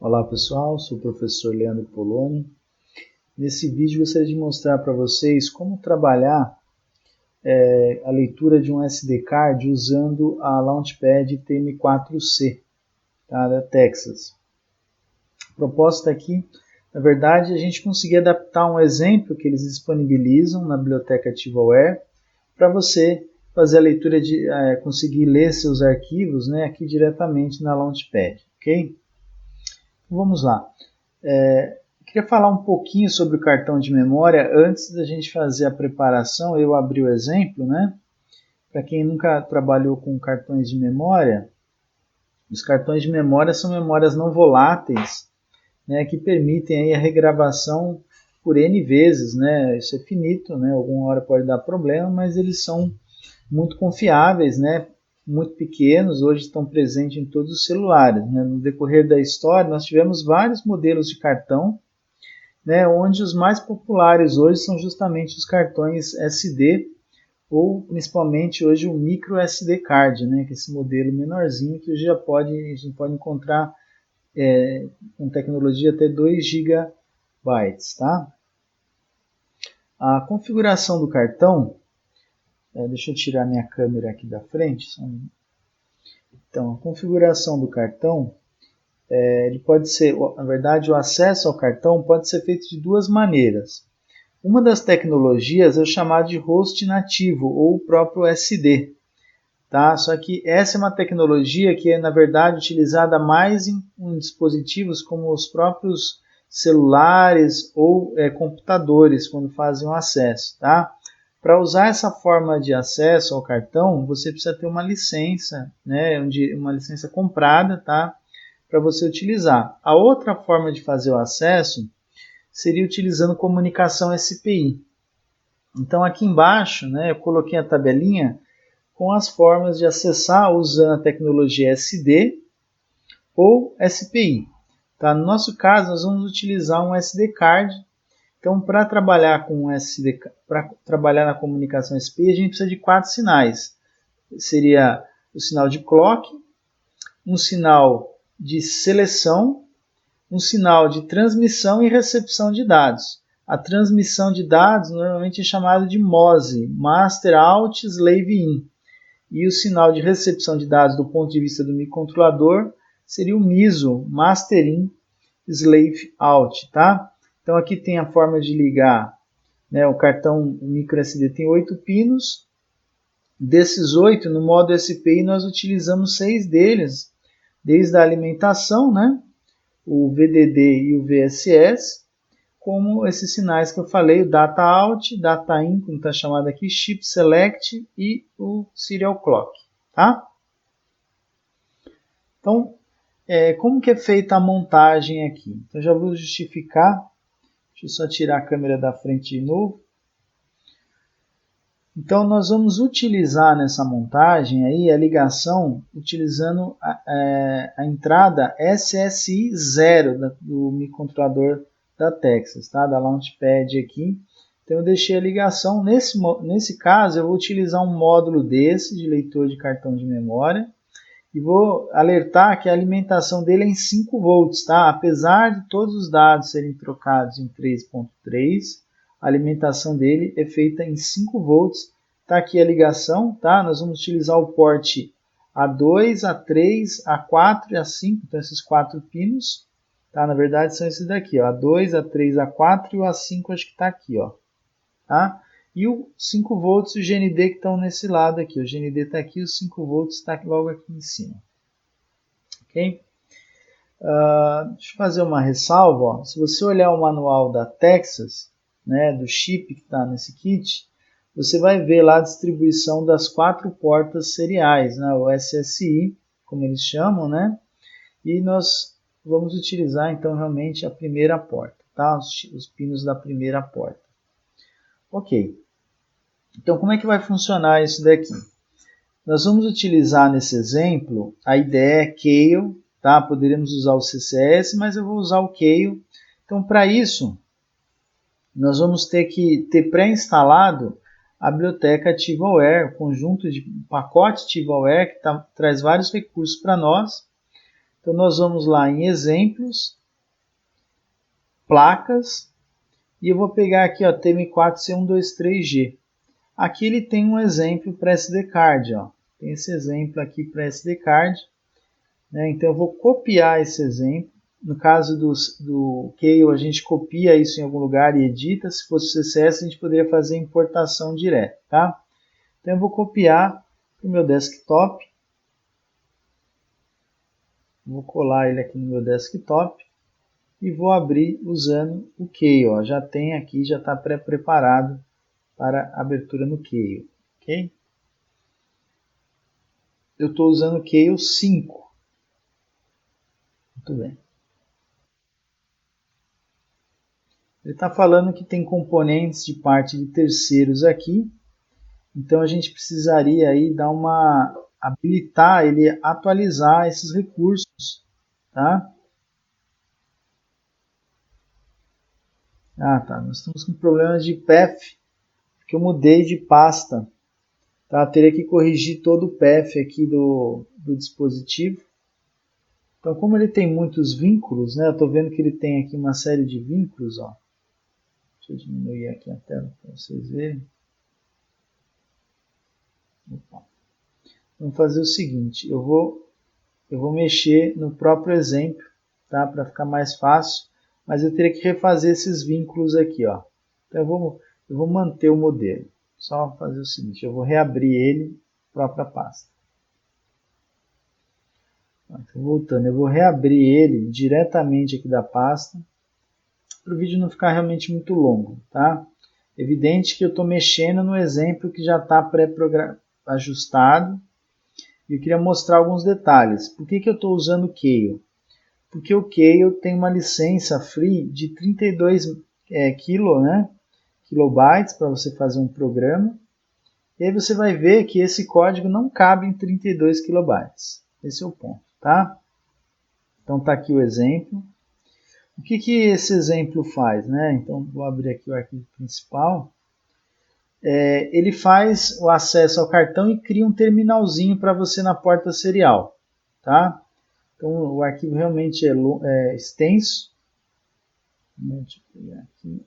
Olá pessoal, sou o professor Leandro Poloni. Nesse vídeo gostaria de mostrar para vocês como trabalhar a leitura de um SD card usando a Launchpad TM4C, tá, da Texas. A proposta aqui, na verdade, é a gente conseguir adaptar um exemplo que eles disponibilizam na biblioteca AtivaWare para você fazer a leitura de conseguir ler seus arquivos, né, aqui diretamente na Launchpad, ok? Vamos lá. Queria falar um pouquinho sobre o cartão de memória antes da gente fazer a preparação. Eu abri o exemplo, né? Para quem nunca trabalhou com cartões de memória, os cartões de memória são memórias não voláteis, né, que permitem aí a regravação por N vezes, né? Isso é finito, né? Alguma hora pode dar problema, mas eles são muito confiáveis, né? Muito pequenos, hoje estão presentes em todos os celulares, né? No decorrer da história, nós tivemos vários modelos de cartão, né, onde os mais populares hoje são justamente os cartões SD, ou principalmente hoje o micro SD card, né, que é esse modelo menorzinho que hoje a gente pode encontrar com tecnologia até 2 GB, tá? A configuração do cartão, deixa eu tirar minha câmera aqui da frente. Então, a configuração do cartão, ele pode ser, na verdade, o acesso ao cartão pode ser feito de duas maneiras. Uma das tecnologias é o chamado de host nativo, ou o próprio SD. Tá? Só que essa é uma tecnologia que é, na verdade, utilizada mais em dispositivos como os próprios celulares ou computadores, quando fazem o acesso. Tá? Para usar essa forma de acesso ao cartão, você precisa ter uma licença, né, uma licença comprada, tá, para você utilizar. A outra forma de fazer o acesso seria utilizando comunicação SPI. Então aqui embaixo, né, eu coloquei a tabelinha com as formas de acessar usando a tecnologia SD ou SPI. Tá? No nosso caso, nós vamos utilizar um SD card. Então, para trabalhar com SD, para trabalhar na comunicação SPI, a gente precisa de 4 sinais. Seria o sinal de clock, um sinal de seleção, um sinal de transmissão e recepção de dados. A transmissão de dados normalmente é chamada de MOSI, Master Out Slave In. E o sinal de recepção de dados do ponto de vista do microcontrolador seria o MISO, Master In Slave Out, tá? Então aqui tem a forma de ligar, né, o cartão microSD tem 8 pinos. Desses 8, no modo SPI, nós utilizamos 6 deles, desde a alimentação, né, o VDD e o VSS, como esses sinais que eu falei, o Data Out, Data In, como está chamado aqui, Chip Select e o Serial Clock. Tá? Então, como que é feita a montagem aqui? Então, já vou justificar. Deixa eu só tirar a câmera da frente de novo. Então, nós vamos utilizar nessa montagem aí a ligação utilizando a entrada SSI 0 do microcontrolador da Texas, tá? Da Launchpad aqui. Então, eu deixei a ligação. Nesse caso, eu vou utilizar um módulo desse de leitor de cartão de memória. E vou alertar que a alimentação dele é em 5 volts, tá? Apesar de todos os dados serem trocados em 3.3, a alimentação dele é feita em 5 volts. Tá aqui a ligação, tá? Nós vamos utilizar o porte A2, A3, A4 e A5, então esses 4 pinos, tá? Na verdade são esses daqui, ó, A2, A3, A4 e o A5 acho que está aqui, ó, tá? E o 5 volts e o GND que estão nesse lado aqui. O GND está aqui, o 5 volts está logo aqui em cima. Ok? Deixa eu fazer uma ressalva. Ó. Se você olhar o manual da Texas, né, do chip que está nesse kit, você vai ver lá a distribuição das 4 portas seriais, né, o SSI, como eles chamam, né? E nós vamos utilizar então realmente a primeira porta, tá? Os pinos da primeira porta. Ok. Então, como é que vai funcionar isso daqui? Nós vamos utilizar nesse exemplo a IDE Keil, tá? Poderíamos usar o CCS, mas eu vou usar o Keil. Então, para isso, nós vamos ter que ter pré-instalado a biblioteca AtivaWare, o conjunto de pacote AtivaWare que traz vários recursos para nós. Então nós vamos lá em exemplos, placas, e eu vou pegar aqui, ó, TM4C123G. Aqui ele tem um exemplo para SD card, ó. Tem esse exemplo aqui para SD card, né? Então eu vou copiar esse exemplo. No caso do Keio, a gente copia isso em algum lugar e edita. Se fosse o CSS, a gente poderia fazer importação direta, tá? Então eu vou copiar para o meu desktop. Vou colar ele aqui no meu desktop e vou abrir usando o Keio. Ó. Já tem aqui, já está pré-preparado para abertura no Keio. Ok? Eu estou usando o Keio 5. Muito bem. Ele está falando que tem componentes de parte de terceiros aqui. Então a gente precisaria aí dar uma habilitar ele a atualizar esses recursos, tá? Ah, tá. Nós estamos com problemas de path, porque eu mudei de pasta. Tá? Teria que corrigir todo o path aqui do dispositivo. Então, como ele tem muitos vínculos, né? Eu estou vendo que ele tem aqui uma série de vínculos, ó. Deixa eu diminuir aqui a tela para vocês verem. Opa. Vamos fazer o seguinte, eu vou mexer no próprio exemplo, tá? Para ficar mais fácil, mas eu teria que refazer esses vínculos aqui, ó. Então eu vou manter o modelo. Só fazer o seguinte, eu vou reabrir ele, própria pasta. Então, voltando, eu vou reabrir ele diretamente aqui da pasta, para o vídeo não ficar realmente muito longo, tá? Evidente que eu estou mexendo no exemplo que já está pré-ajustado. E eu queria mostrar alguns detalhes. Por que eu estou usando o Keio? Porque o Keio tem uma licença free de 32 kilobytes para você fazer um programa. E aí você vai ver que esse código não cabe em 32 kilobytes. Esse é o ponto, tá? Então está aqui o exemplo. O que esse exemplo faz, né? Então vou abrir aqui o arquivo principal. Ele faz o acesso ao cartão e cria um terminalzinho para você na porta serial, tá? Então o arquivo realmente é extenso. Deixa eu pegar aqui.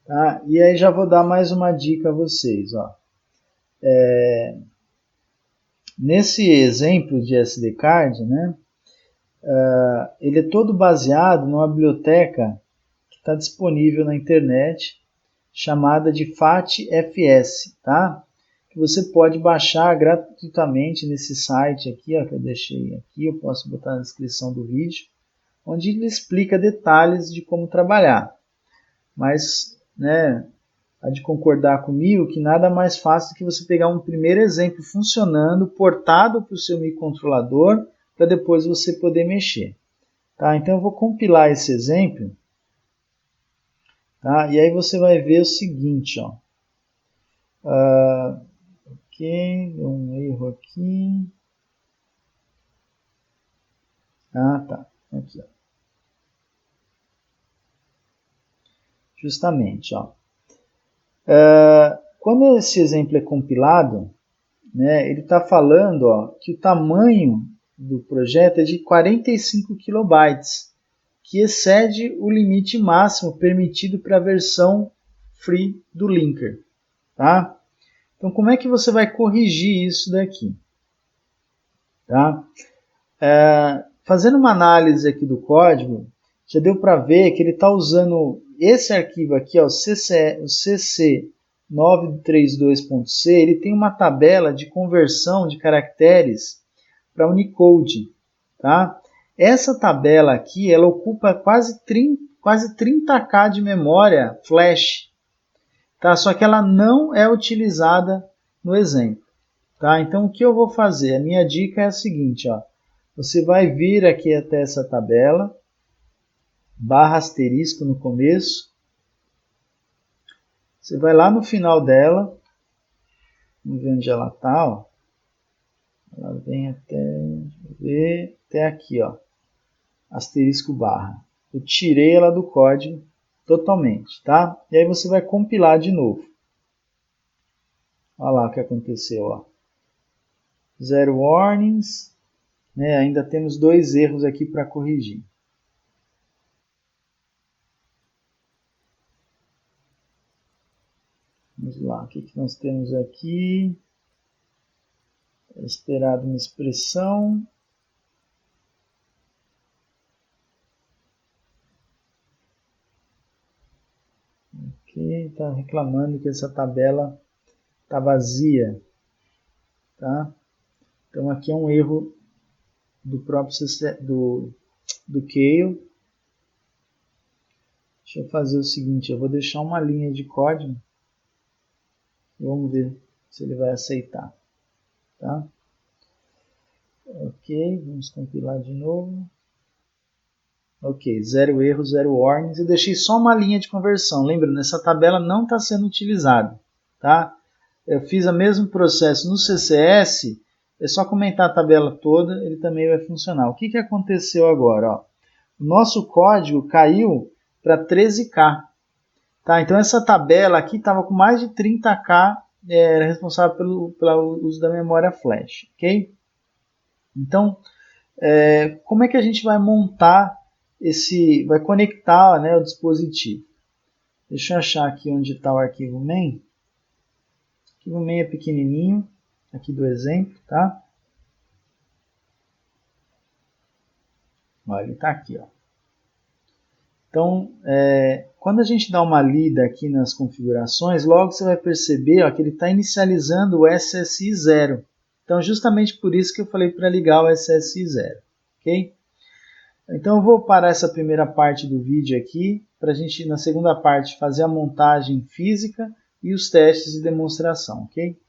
Tá? E aí já vou dar mais uma dica a vocês, ó. Nesse exemplo de SD card, né? Ele é todo baseado numa biblioteca que está disponível na internet, chamada de FAT-FS, tá? Que você pode baixar gratuitamente nesse site aqui, ó, que eu deixei aqui, eu posso botar na descrição do vídeo, onde ele explica detalhes de como trabalhar. Mas, né, há de concordar comigo que nada mais fácil do que você pegar um primeiro exemplo funcionando, portado para o seu microcontrolador, para depois você poder mexer. Tá? Então eu vou compilar esse exemplo, tá? E aí você vai ver o seguinte, ó. Ok, deu um erro aqui. Ah, tá. Aqui, ó. Justamente, ó. Quando esse exemplo é compilado, né, ele está falando, ó, que o tamanho do projeto é de 45 kilobytes, que excede o limite máximo permitido para a versão free do linker. Tá? Então, como é que você vai corrigir isso daqui? Tá? Fazendo uma análise aqui do código, já deu para ver que ele está usando esse arquivo aqui, ó, o cc932.c, ele tem uma tabela de conversão de caracteres para Unicode. Tá? Essa tabela aqui, ela ocupa quase 30K de memória flash. Tá? Só que ela não é utilizada no exemplo. Tá? Então o que eu vou fazer? A minha dica é a seguinte, ó. Você vai vir aqui até essa tabela, barra asterisco no começo. Você vai lá no final dela, vamos ver onde ela está, ó. Ela vem até aqui, ó, asterisco barra. Eu tirei ela do código totalmente, tá? E aí você vai compilar de novo. Olha lá o que aconteceu. Ó. 0 warnings. Né? Ainda temos 2 erros aqui para corrigir. Vamos lá, o que nós temos aqui? É esperado uma expressão. Ok, está reclamando que essa tabela está vazia. Tá? Então aqui é um erro do próprio do Kale. Deixa eu fazer o seguinte, eu vou deixar uma linha de código. Vamos ver se ele vai aceitar. Tá? Ok, vamos compilar de novo. Ok, 0 erro, 0 warnings. Eu deixei só uma linha de conversão. Lembrando, essa tabela não está sendo utilizada. Tá? Eu fiz o mesmo processo no CCS. É só comentar a tabela toda, ele também vai funcionar. O que aconteceu agora? Ó? O nosso código caiu para 13K. Tá? Então essa tabela aqui estava com mais de 30K, era responsável pelo uso da memória flash. Okay? Então, como é que a gente vai montar vai conectar, né, o dispositivo? Deixa eu achar aqui onde está o arquivo main. O arquivo main é pequenininho, aqui do exemplo, tá? Olha, ele está aqui, ó. Então, quando a gente dá uma lida aqui nas configurações, logo você vai perceber, ó, que ele está inicializando o SSI 0. Então, justamente por isso que eu falei para ligar o SSI 0. Ok? Então, eu vou parar essa primeira parte do vídeo aqui, para a gente, na segunda parte, fazer a montagem física e os testes de demonstração. Ok?